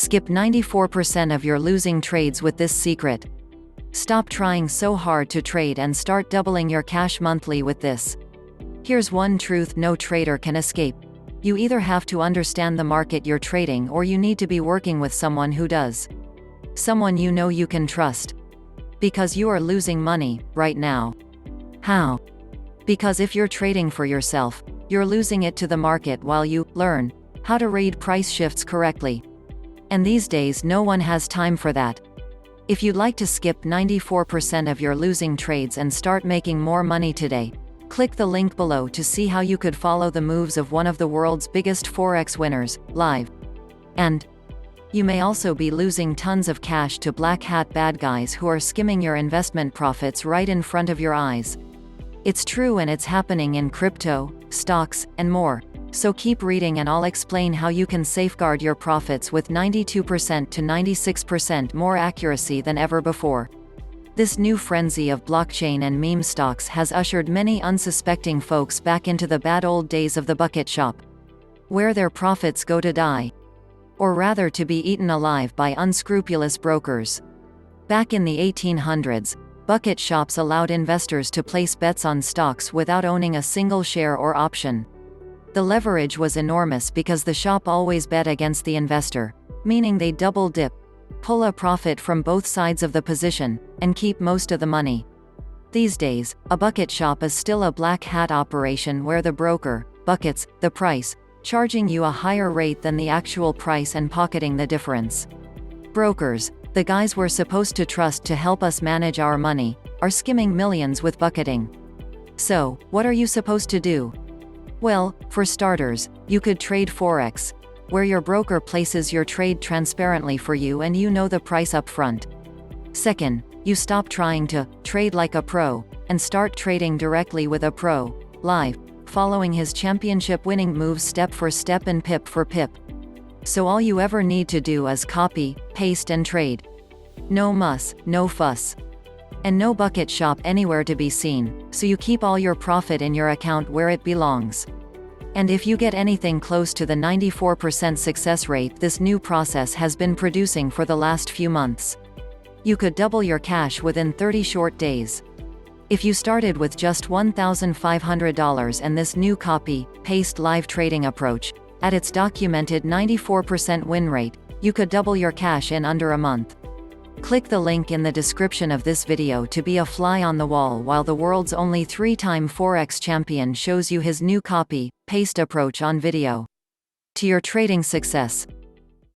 Skip 94% of your losing trades with this secret. Stop trying so hard to trade and start doubling your cash monthly with this. Here's one truth no trader can escape. You either have to understand the market you're trading or you need to be working with someone who does. Someone you know you can trust. Because you are losing money, right now. How? Because if you're trading for yourself, you're losing it to the market while you learn how to read price shifts correctly. And these days no one has time for that. If you'd like to skip 94% of your losing trades and start making more money today, click the link below to see how you could follow the moves of one of the world's biggest Forex winners, live. And you may also be losing tons of cash to black hat bad guys who are skimming your investment profits right in front of your eyes. It's true, and it's happening in crypto, stocks, and more. So keep reading and I'll explain how you can safeguard your profits with 92% to 96% more accuracy than ever before. This new frenzy of blockchain and meme stocks has ushered many unsuspecting folks back into the bad old days of the bucket shop, where their profits go to die. Or rather to be eaten alive by unscrupulous brokers. Back in the 1800s, bucket shops allowed investors to place bets on stocks without owning a single share or option. The leverage was enormous because the shop always bet against the investor, meaning they double dip, pull a profit from both sides of the position, and keep most of the money. These days, a bucket shop is still a black hat operation where the broker buckets the price, charging you a higher rate than the actual price and pocketing the difference. Brokers, the guys we're supposed to trust to help us manage our money, are skimming millions with bucketing. So, what are you supposed to do? Well, for starters, you could trade Forex, where your broker places your trade transparently for you and you know the price up front. Second, you stop trying to trade like a pro and start trading directly with a pro, live, following his championship-winning moves step for step and pip for pip. So all you ever need to do is copy, paste and trade. No muss, no fuss. And no bucket shop anywhere to be seen, so you keep all your profit in your account where it belongs. And if you get anything close to the 94% success rate this new process has been producing for the last few months, you could double your cash within 30 short days. If you started with just $1,500 and this new copy, paste live trading approach, at its documented 94% win rate, you could double your cash in under a month. Click the link in the description of this video to be a fly on the wall while the world's only 3-time Forex champion shows you his new copy, paste approach on video. To your trading success.